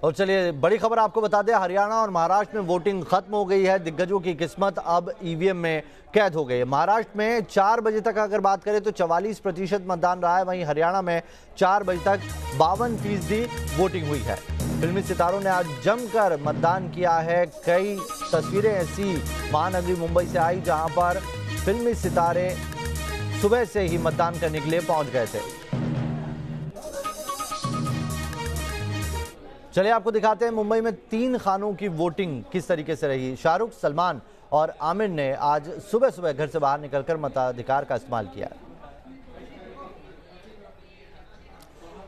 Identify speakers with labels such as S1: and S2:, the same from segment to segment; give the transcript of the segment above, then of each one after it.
S1: और चलिए बड़ी खबर आपको बता दें, हरियाणा और महाराष्ट्र में वोटिंग खत्म हो गई है। दिग्गजों की किस्मत अब ईवीएम में कैद हो गई है। महाराष्ट्र में 4 बजे तक अगर बात करें तो 44% मतदान रहा है, वहीं हरियाणा में 4 बजे तक 52% वोटिंग हुई है। फिल्मी सितारों ने आज जमकर मतदान किया है। कई तस्वीरें ऐसी महानगरी मुंबई से आई जहां पर फिल्मी सितारे सुबह से ही मतदान करने के लिए पहुंच गए थे। चलिए आपको दिखाते हैं मुंबई में 3 खानों की वोटिंग किस तरीके से रही। शाहरुख, सलमान और आमिर ने आज सुबह सुबह घर से बाहर निकलकर मताधिकार का इस्तेमाल किया।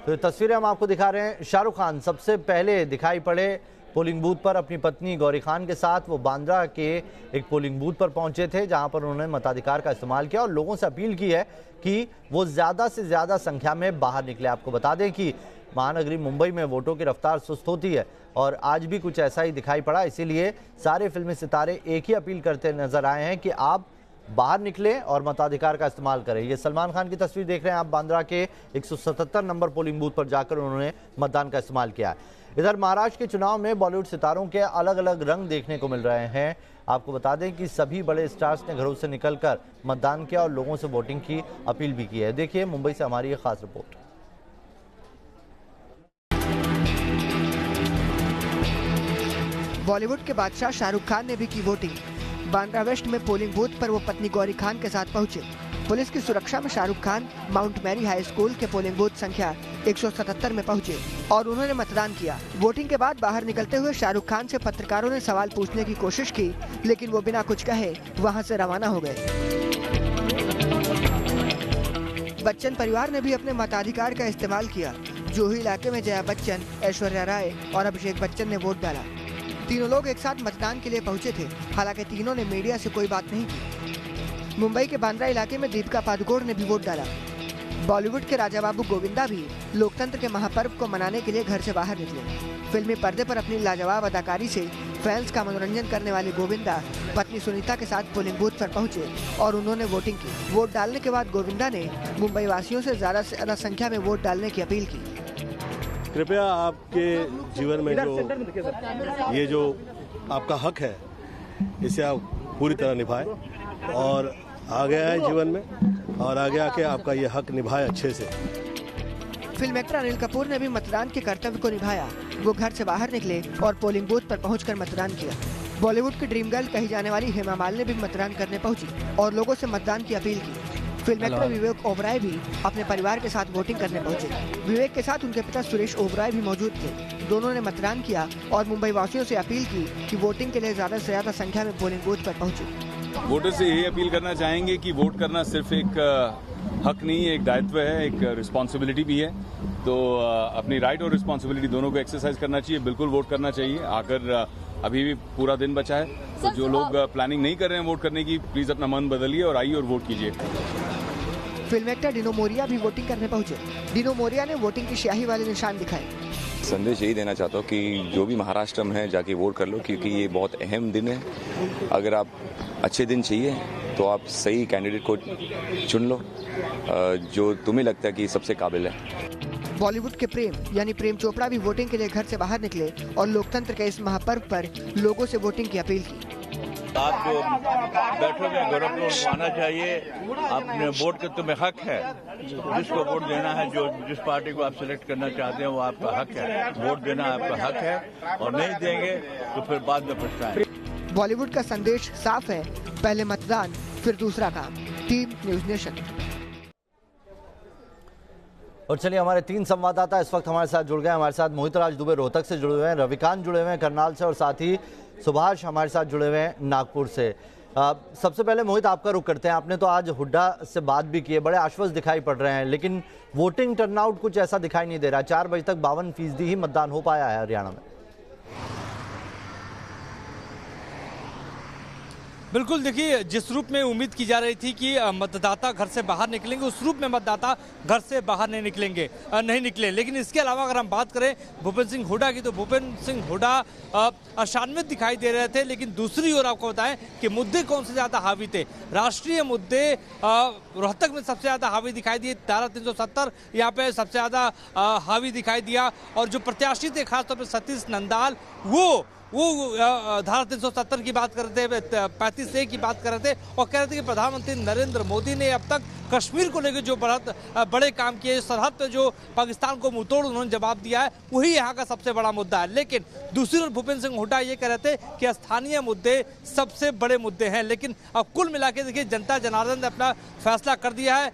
S1: तो तस्वीरें हम आपको दिखा रहे हैं। शाहरुख खान सबसे पहले दिखाई पड़े पोलिंग बूथ पर अपनी पत्नी गौरी खान के साथ। वो बांद्रा के एक पोलिंग बूथ पर पहुंचे थे जहां पर उन्होंने मताधिकार का इस्तेमाल किया और लोगों से अपील की है कि वो ज्यादा से ज्यादा संख्या में बाहर निकले। आपको बता दें कि महानगरी मुंबई में वोटों की रफ्तार सुस्त होती है और आज भी कुछ ऐसा ही दिखाई पड़ा। इसीलिए सारे फिल्मी सितारे एक ही अपील करते नजर आए हैं कि आप बाहर निकलें और मताधिकार का इस्तेमाल करें। ये सलमान खान की तस्वीर देख रहे हैं आप, बांद्रा के 177 नंबर पोलिंग बूथ पर जाकर उन्होंने मतदान का इस्तेमाल किया। इधर महाराष्ट्र के चुनाव में बॉलीवुड सितारों के अलग अलग रंग देखने को मिल रहे हैं। आपको बता दें कि सभी बड़े स्टार्स ने घरों से निकलकर मतदान किया और लोगों से वोटिंग की अपील भी की है। देखिए मुंबई से हमारी एक खास रिपोर्ट।
S2: बॉलीवुड के बादशाह शाहरुख खान ने भी की वोटिंग। बांद्रा वेस्ट में पोलिंग बूथ पर वो पत्नी गौरी खान के साथ पहुंचे। पुलिस की सुरक्षा में Shahrukh Khan Mount Mary high school के पोलिंग बूथ संख्या 177 में पहुंचे और उन्होंने मतदान किया। वोटिंग के बाद बाहर निकलते हुए शाहरुख खान से पत्रकारों ने सवाल पूछने की कोशिश की, लेकिन वो बिना कुछ कहे वहां से रवाना हो गए। बच्चन परिवार ने भी अपने मताधिकार का इस्तेमाल किया। जोही इलाके में जया बच्चन, ऐश्वर्या राय और अभिषेक बच्चन ने वोट डाला। तीनों लोग एक साथ मतदान के लिए पहुंचे थे। हालांकि तीनों ने मीडिया से कोई बात नहीं की। मुंबई के बांद्रा इलाके में दीपिका पादुकोण ने भी वोट डाला। बॉलीवुड के राजा बाबू गोविंदा भी लोकतंत्र के महापर्व को मनाने के लिए घर से बाहर निकले। फिल्मी पर्दे पर अपनी लाजवाब अदाकारी से फैंस का मनोरंजन करने वाले गोविंदा पत्नी सुनीता के साथ पोलिंग बूथ पर पहुंचे और उन्होंने वोटिंग की। वोट डालने के बाद गोविंदा ने मुंबई वासियों से ज्यादा संख्या में वोट डालने की अपील की।
S3: कृपया आपके जीवन में जो आपका हक है इसे आप पूरी तरह निभाएं और आगे आए जीवन में और आगे आके आपका ये हक निभाए अच्छे से।
S2: फिल्म एक्टर अनिल कपूर ने भी मतदान के कर्तव्य को निभाया। वो घर से बाहर निकले और पोलिंग बूथ पर पहुंचकर मतदान किया। बॉलीवुड की ड्रीम गर्ल कही जाने वाली हेमा मालिनी भी मतदान करने पहुंची और लोगों से मतदान की अपील की। फिल्म एक्टर विवेक ओबराय भी अपने परिवार के साथ वोटिंग करने पहुंचे। विवेक के साथ उनके पिता सुरेश ओबराय भी मौजूद थे। दोनों ने मतदान किया और मुंबई वासियों से अपील की कि वोटिंग के लिए ज्यादा से ज्यादा संख्या में पोलिंग बूथ पर पहुंचे।
S4: वोटर से यही अपील करना चाहेंगे कि वोट करना सिर्फ एक हक नहीं है, एक दायित्व है, एक रिस्पॉन्सिबिलिटी भी है। तो अपनी राइट और रिस्पॉन्सिबिलिटी दोनों को एक्सरसाइज करना चाहिए। बिल्कुल वोट करना चाहिए। आकर अभी भी पूरा दिन बचा है, तो जो लोग प्लानिंग नहीं कर रहे हैं वोट करने की, प्लीज अपना मन बदलिए और आइए और वोट कीजिए।
S2: फिल्म एक्टर डिनो मोरिया भी वोटिंग करने पहुंचे। डिनो मोरिया ने वोटिंग की स्याही वाले निशान दिखाए।
S5: संदेश यही देना चाहता हूँ कि जो भी महाराष्ट्र में है जाके वोट कर लो, क्योंकि ये बहुत अहम दिन है। अगर आप अच्छे दिन चाहिए तो आप सही कैंडिडेट को चुन लो जो तुम्हें लगता है कि सबसे काबिल है।
S2: बॉलीवुड के प्रेम यानी प्रेम चोपड़ा भी वोटिंग के लिए घर से बाहर निकले और लोकतंत्र के इस महापर्व पर लोगों से वोटिंग की अपील की।
S6: आप जो बैठोगे गौरव को आना चाहिए। आपने वोट का तुम्हें हक है, जिसको वोट देना है, जो जिस पार्टी को आप सिलेक्ट करना चाहते हैं वो आपका हक है। वोट देना आपका हक है और नहीं देंगे तो फिर बाद में पछताएं।
S2: बॉलीवुड का संदेश साफ है, पहले मतदान फिर दूसरा काम। Team news nation.
S1: और चलिए हमारे 3 संवाददाता इस वक्त हमारे साथ जुड़ गए। हमारे साथ मोहित राज दुबे रोहतक से जुड़े हुए हैं, रविकांत जुड़े हुए हैं करनाल से और साथ ही सुभाष हमारे साथ जुड़े हुए हैं नागपुर से। सबसे पहले मोहित आपका रुख करते हैं। आपने तो आज हुड्डा से बात भी की है, बड़े आश्वस्त दिखाई पड़ रहे हैं, लेकिन वोटिंग टर्नआउट कुछ ऐसा दिखाई नहीं दे रहा। 4 बजे तक 52% ही मतदान हो पाया है हरियाणा में।
S7: बिल्कुल, देखिए जिस रूप में उम्मीद की जा रही थी कि मतदाता घर से बाहर निकलेंगे, उस रूप में मतदाता घर से बाहर नहीं निकले। लेकिन इसके अलावा अगर हम बात करें भूपेंद्र सिंह हुड्डा की, तो भूपेंद्र सिंह हुड्डा अशान्वित दिखाई दे रहे थे। लेकिन दूसरी ओर आपको बताएं कि मुद्दे कौन से ज़्यादा हावी थे। राष्ट्रीय मुद्दे रोहतक में सबसे ज़्यादा हावी दिखाई दिए, धारा 370 यहाँ पे सबसे ज़्यादा हावी दिखाई दिया। और जो प्रत्याशी थे खासतौर पर सतीश नंदाल, वो धारा 370 की बात कर रहे थे, 35A की बात कर रहे थे और कह रहे थे कि प्रधानमंत्री नरेंद्र मोदी ने अब तक कश्मीर को लेकर जो बड़े काम किए, सरहद पे जो पाकिस्तान को मुंहतोड़ उन्होंने जवाब दिया है, वही यहाँ का सबसे बड़ा मुद्दा है। लेकिन दूसरी ओर भूपेंद्र सिंह हुड्डा ये कह रहे थे कि स्थानीय मुद्दे सबसे बड़े मुद्दे हैं। लेकिन अब कुल मिला के देखिए जनता जनार्दन ने अपना फैसला कर दिया है।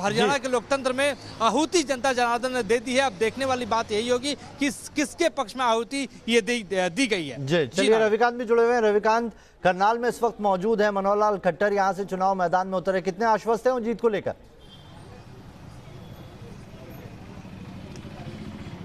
S7: हरियाणा के लोकतंत्र में आहुति जनता जनार्दन ने दे दी है। अब देखने वाली बात यही होगी कि किसके पक्ष में आहुति ये दी गई है।
S1: जी, चलिए रविकांत भी जुड़े हुए हैं। रविकांत, करनाल में इस वक्त मौजूद है, मनोहर लाल खट्टर यहां से चुनाव मैदान में उतरे, कितने आश्वस्त हैं उन जीत को लेकर?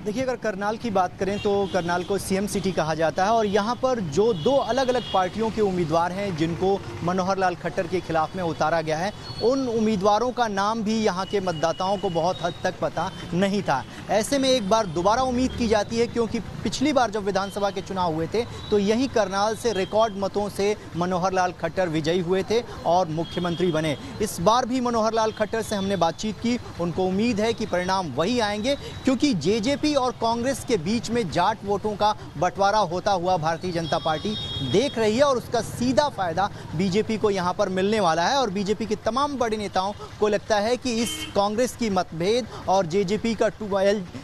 S8: देखिए, अगर करनाल की बात करें तो करनाल को सीएम सिटी कहा जाता है और यहाँ पर जो दो अलग अलग पार्टियों के उम्मीदवार हैं जिनको मनोहर लाल खट्टर के खिलाफ में उतारा गया है, उन उम्मीदवारों का नाम भी यहाँ के मतदाताओं को बहुत हद तक पता नहीं था। ऐसे में एक बार दोबारा उम्मीद की जाती है, क्योंकि पिछली बार जब विधानसभा के चुनाव हुए थे तो यही करनाल से रिकॉर्ड मतों से मनोहर लाल खट्टर विजयी हुए थे और मुख्यमंत्री बने। इस बार भी मनोहर लाल खट्टर से हमने बातचीत की, उनको उम्मीद है कि परिणाम वही आएंगे, क्योंकि जेजेपी और कांग्रेस के बीच में जाट वोटों का बंटवारा होता हुआ भारतीय जनता पार्टी देख रही है और उसका सीधा फायदा बीजेपी को यहां पर मिलने वाला है। और बीजेपी के तमाम बड़े नेताओं को लगता है कि इस कांग्रेस की मतभेद और जेजेपी का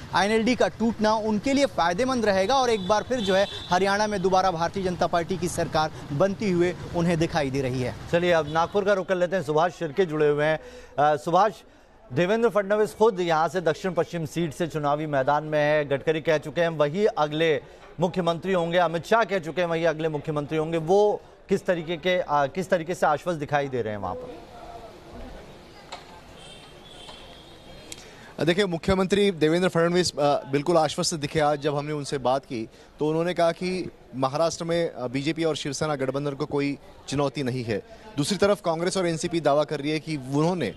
S8: आईएनएलडी का टूटना उनके लिए फायदेमंद रहेगा और एक बार फिर जो है हरियाणा में दोबारा भारतीय जनता पार्टी की सरकार बनती हुए उन्हें दिखाई दे रही है।
S1: चलिए अब नागपुर का रुख कर लेते हैं, सुभाष शिर्के जुड़े हुए हैं। सुभाष, देवेंद्र फडणवीस खुद यहां से दक्षिण पश्चिम सीट से चुनावी मैदान में है। गडकरी कह चुके हैं वही अगले मुख्यमंत्री होंगे, अमित शाह कह चुके हैं वही अगले मुख्यमंत्री होंगे। वो किस तरीके से आश्वस्त दिखाई दे रहे हैं वहां पर?
S9: देखिए, मुख्यमंत्री देवेंद्र फडणवीस बिल्कुल आश्वस्त दिखे। आज जब हमने उनसे बात की तो उन्होंने कहा कि महाराष्ट्र में बीजेपी और शिवसेना गठबंधन को कोई चुनौती नहीं है। दूसरी तरफ कांग्रेस और एनसीपी दावा कर रही है कि उन्होंने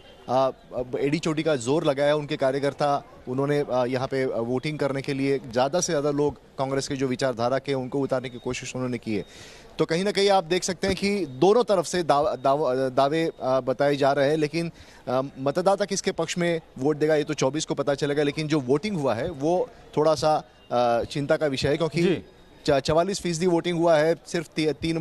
S9: एडी चोटी का जोर लगाया, उनके कार्यकर्ता उन्होंने यहाँ पे वोटिंग करने के लिए ज़्यादा से ज़्यादा लोग कांग्रेस के जो विचारधारा के उनको उतारने की कोशिश उन्होंने की है। तो कहीं ना कहीं आप देख सकते हैं कि दोनों तरफ से दावे बताए जा रहे हैं, लेकिन मतदाता किसके पक्ष में वोट देगा ये तो 24 को पता चलेगा। लेकिन जो वोटिंग हुआ है वो थोड़ा सा चिंता का विषय है, क्योंकि 44% वोटिंग हुआ है सिर्फ 3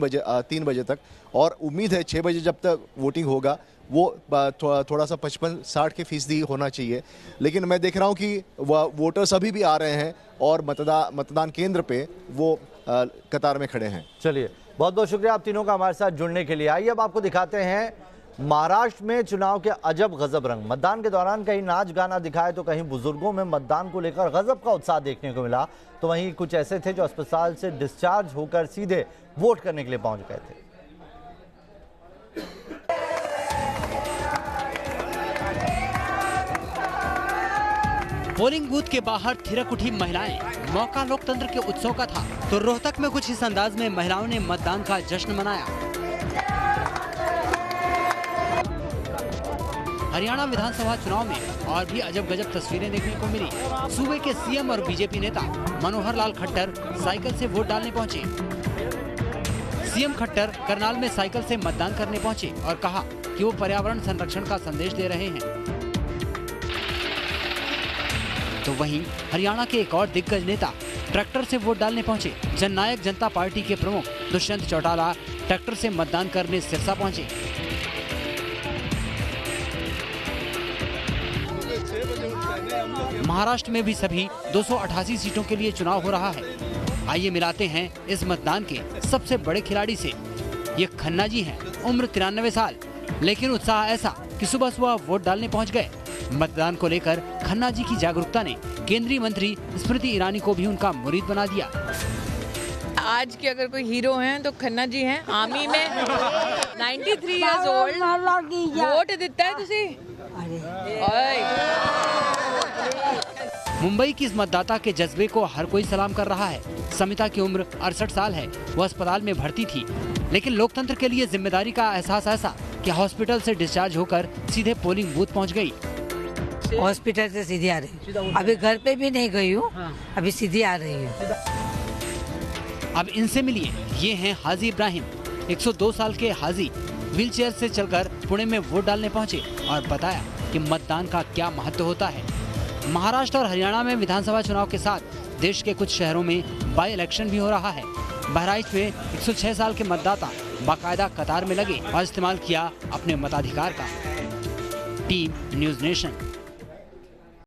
S9: बजे तक, और उम्मीद है 6 बजे जब तक वोटिंग होगा वो थोड़ा सा 55-60 के फीसदी होना चाहिए। लेकिन मैं देख रहा हूँ कि वोटर्स अभी भी आ रहे हैं और मतदान केंद्र पे वो कतार में खड़े हैं।
S1: चलिए, बहुत बहुत शुक्रिया आप तीनों का हमारे साथ जुड़ने के लिए। आइए अब आपको दिखाते हैं महाराष्ट्र में चुनाव के अजब गजब रंग। मतदान के दौरान कहीं नाच गाना दिखाए तो कहीं बुजुर्गों में मतदान को लेकर गजब का उत्साह देखने को मिला, तो वहीं कुछ ऐसे थे जो अस्पताल से डिस्चार्ज होकर सीधे वोट करने के लिए पहुंच गए थे।
S10: पोलिंग बूथ के बाहर थिरक उठी महिलाएं। मौका लोकतंत्र के उत्सव का था तो रोहतक में कुछ इस अंदाज में महिलाओं ने मतदान का जश्न मनाया। हरियाणा विधानसभा चुनाव में और भी अजब गजब तस्वीरें देखने को मिली। सूबे के सीएम और बीजेपी नेता मनोहर लाल खट्टर साइकिल से वोट डालने पहुंचे। सीएम खट्टर करनाल में साइकिल से मतदान करने पहुंचे और कहा कि वो पर्यावरण संरक्षण का संदेश दे रहे हैं। तो वहीं हरियाणा के एक और दिग्गज नेता ट्रैक्टर से वोट डालने पहुंचे। जननायक जनता पार्टी के प्रमुख दुष्यंत चौटाला ट्रैक्टर से मतदान करने सिरसा पहुंचे। महाराष्ट्र में भी सभी 288 सीटों के लिए चुनाव हो रहा है। आइए मिलाते हैं इस मतदान के सबसे बड़े खिलाड़ी से। ये खन्ना जी हैं, उम्र 93 साल, लेकिन उत्साह ऐसा कि सुबह सुबह वोट डालने पहुंच गए। मतदान को लेकर खन्ना जी की जागरूकता ने केंद्रीय मंत्री स्मृति ईरानी को भी उनका मुरीद बना दिया।
S11: आज के अगर कोई हीरो हैं तो खन्ना जी हैं। आर्मी में 93 इयर्स ओल्ड वोट देता है तुसी।
S10: मुंबई की इस मतदाता के जज्बे को हर कोई सलाम कर रहा है। समिता की उम्र 68 साल है। वो अस्पताल में भर्ती थी। लेकिन लोकतंत्र के लिए जिम्मेदारी का एहसास ऐसा कि हॉस्पिटल से डिस्चार्ज होकर सीधे पोलिंग बूथ पहुंच गई।
S12: हॉस्पिटल से सीधे आ रही हूँ, अभी घर पे भी नहीं गई हूँ, अभी सीधे आ रही हूँ।
S10: अब इनसे मिलिए, ये हैं हाजी इब्राहिम। 102 साल के हाजी व्हीलचेयर से चलकर पुणे में वोट डालने पहुंचे और बताया कि मतदान का क्या महत्व होता है। महाराष्ट्र और हरियाणा में विधानसभा चुनाव के साथ देश के कुछ शहरों में बाई इलेक्शन भी हो रहा है। बहराइच में 106 साल के मतदाता बाकायदा कतार में लगे और इस्तेमाल किया अपने मताधिकार का। Team news nation.